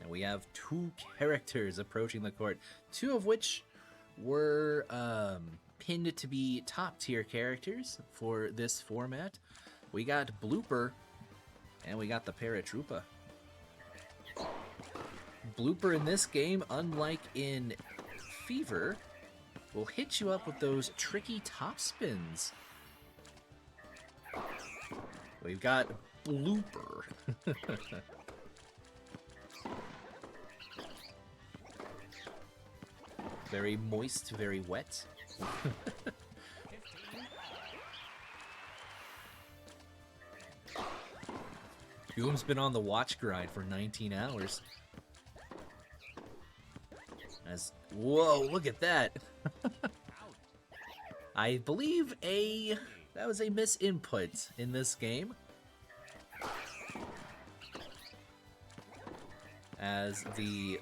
And we have two characters approaching the court, two of which were pinned to be top tier characters for this format. We got Blooper and we got the Paratroopa. Blooper in this game, unlike in Fever, will hit you up with those tricky top spins. We've got Blooper. Very moist, very wet. Goom's been on the watch grind for 19 hours. Whoa, look at that. I believe that was a misinput in this game. As the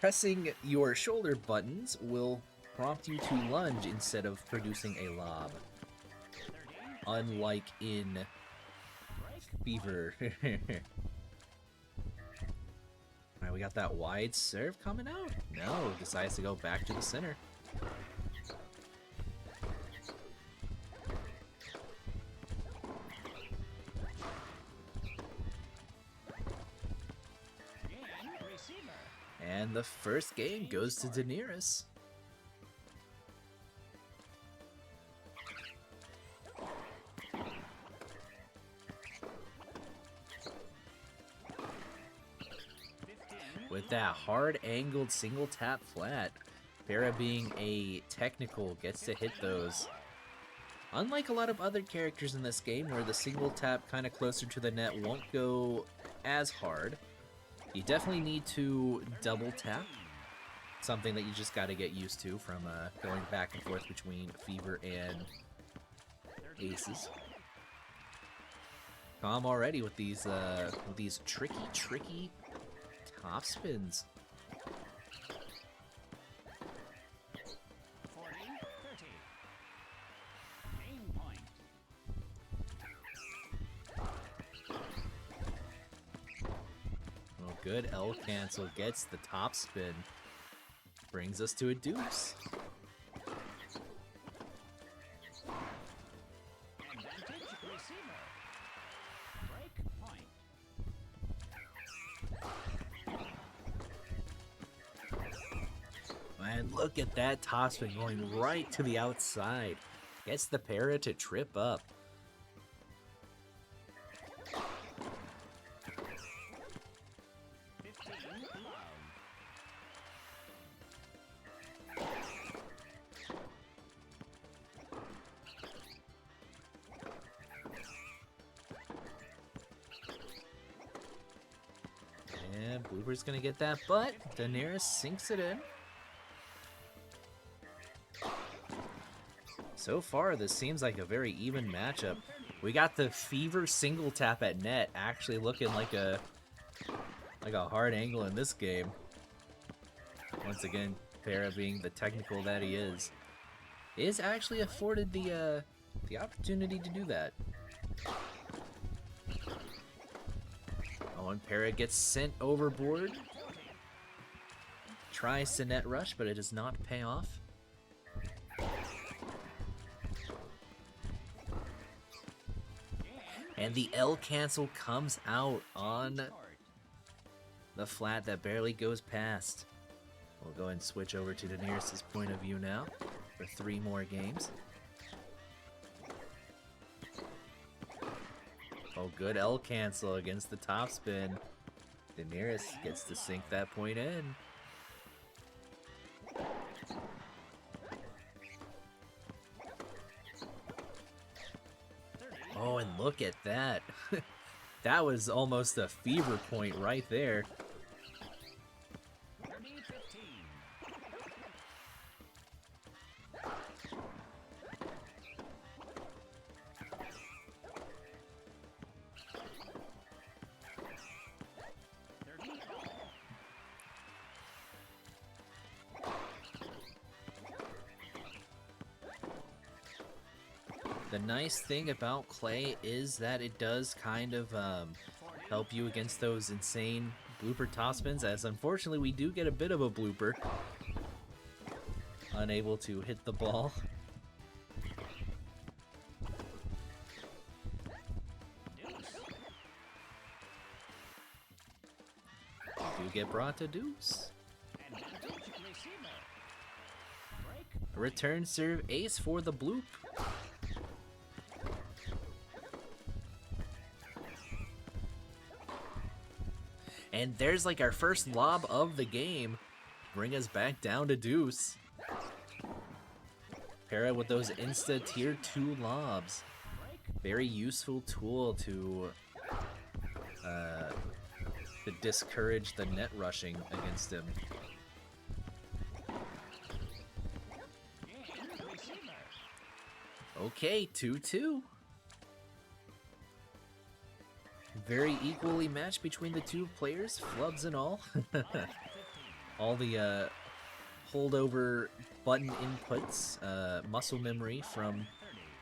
pressing your shoulder buttons will prompt you to lunge instead of producing a lob. Unlike in Fever. Alright, we got that wide serve coming out. No, decides to go back to the center. And the first game goes to Daenerys. With that hard-angled single tap flat, Farah being a technical gets to hit those. Unlike a lot of other characters in this game where the single tap kind of closer to the net won't go as hard, you definitely need to double tap. Something that you just got to get used to from going back and forth between Fever and Aces. Calm already with these tricky top spins. 40, 30. Game point. Oh, good. L cancel gets the top spin. Brings us to a deuce. Advantage receiver. Break point. And look at that top spin going right to the outside. Gets the para to trip up. And Blooper's gonna get that, but Daenerys sinks it in. So far, this seems like a very even matchup. We got the Fever single tap at net actually looking like a hard angle in this game. Once again, Para being the technical that he is actually afforded the opportunity to do that. Oh, and Para gets sent overboard. Tries to net rush, but it does not pay off. And the L cancel comes out on the flat that barely goes past. We'll go and switch over to Daenerys' point of view now for 3 more games. Oh, good L cancel against the top spin. Daenerys gets to sink that point in. Oh, and look at that. That was almost a Fever point right there. 30, 15. The nice thing about clay is that it does kind of help you against those insane blooper topspins, as unfortunately we do get a bit of a blooper. Unable to hit the ball. Do get brought to deuce. Return serve ace for the bloop. And there's like our first lob of the game. Bring us back down to deuce. Para with those insta tier 2 lobs. Very useful tool to discourage the net rushing against him. Okay, 2-2. Very equally matched between the two players, flubs and all. All the holdover button inputs, muscle memory from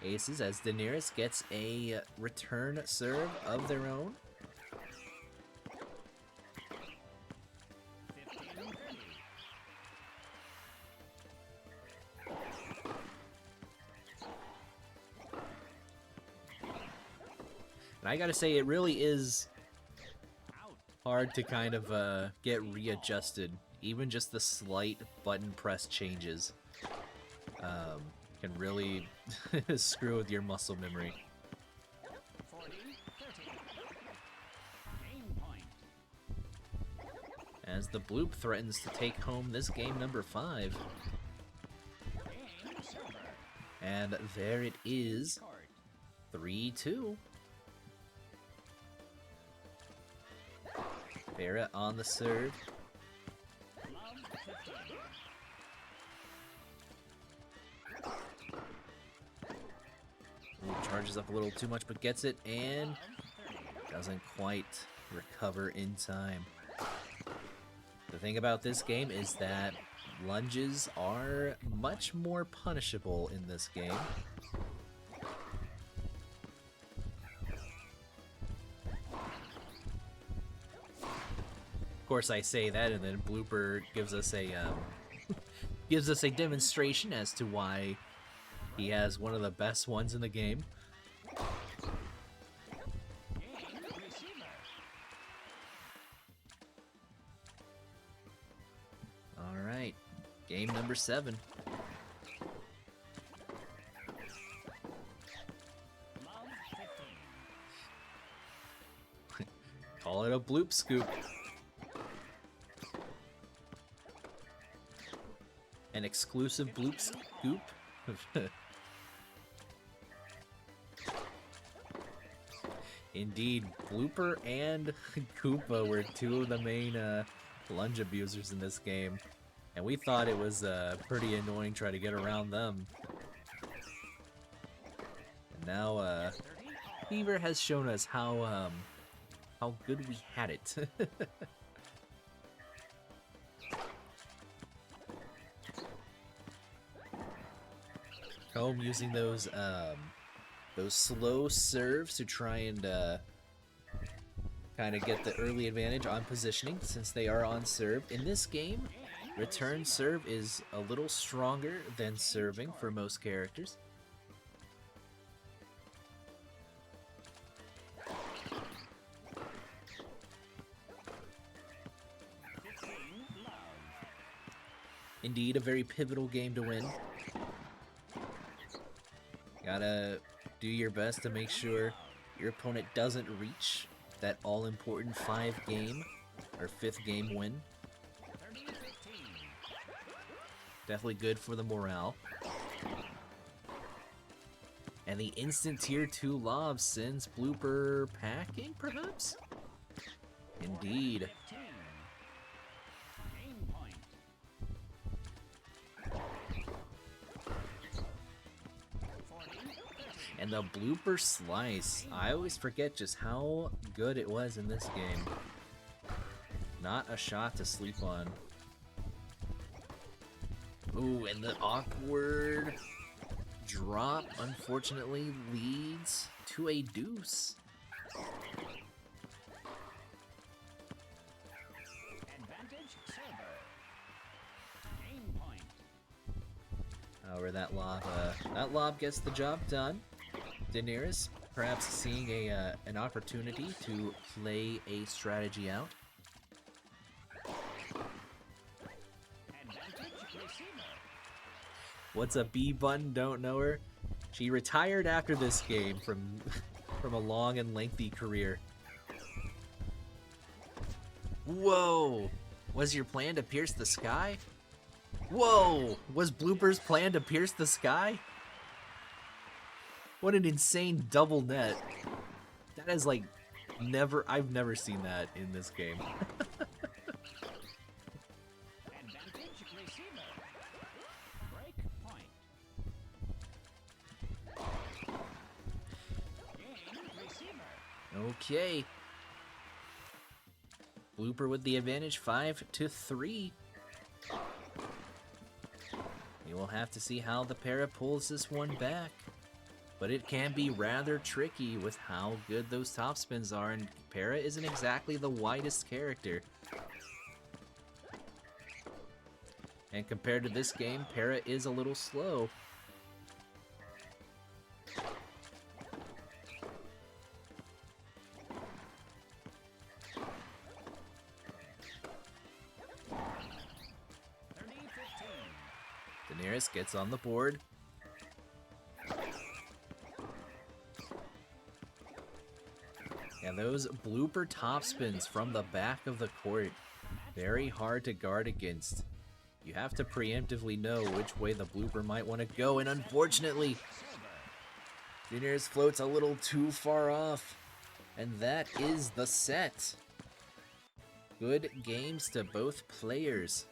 aces, as Daenerys gets a return serve of their own. And I gotta say, it really is hard to kind of get readjusted. Even just the slight button press changes can really screw with your muscle memory. 40, 30. Game point. As the bloop threatens to take home this game number 5. Game server. And there it is, Court. 3-2. Barrett on the serve. Love 15. Ooh, charges up a little too much, but gets it, and doesn't quite recover in time. The thing about this game is that lunges are much more punishable in this game. Of course, I say that, and then Blooper gives us a gives us a demonstration as to why he has one of the best ones in the game. Game receiver. All right, game number 7. Love 15. Call it a bloop scoop. An exclusive bloop scoop. Indeed, Blooper and Koopa were two of the main lunge abusers in this game, and we thought it was pretty annoying trying to get around them. And now Beaver has shown us how good we had it. Côme using those slow serves to try and kind of get the early advantage on positioning since they are on serve. In this game, return serve is a little stronger than serving for most characters. Indeed, a very pivotal game to win. Gotta do your best to make sure your opponent doesn't reach that all-important 5th game or 5th game win. 30, 15. Definitely good for the morale. And the instant tier 2 lob sends Blooper packing, perhaps? Indeed. 15. Game point. 40, 30. And the Blooper slice. I always forget just how good it was in this game. Not a shot to sleep on. Ooh, and the awkward drop, unfortunately, leads to a deuce. where that lob gets the job done. Daenerys perhaps seeing an opportunity to play a strategy out. What's a B button? Don't know her. She retired after this game from from a long and lengthy career. Whoa! Was your plan to pierce the sky? Whoa! Was Blooper's plan to pierce the sky? What an insane double net. That is like I've never seen that in this game. Okay. Blooper with the advantage, 5-3. We will have to see how the para pulls this one back. But it can be rather tricky with how good those topspins are, and Para isn't exactly the widest character. And compared to this game, Para is a little slow. Daenerys gets on the board. And those blooper topspins from the back of the court, very hard to guard against. You have to preemptively know which way the blooper might want to go, and unfortunately, Daenerys floats a little too far off. And that is the set. Good games to both players.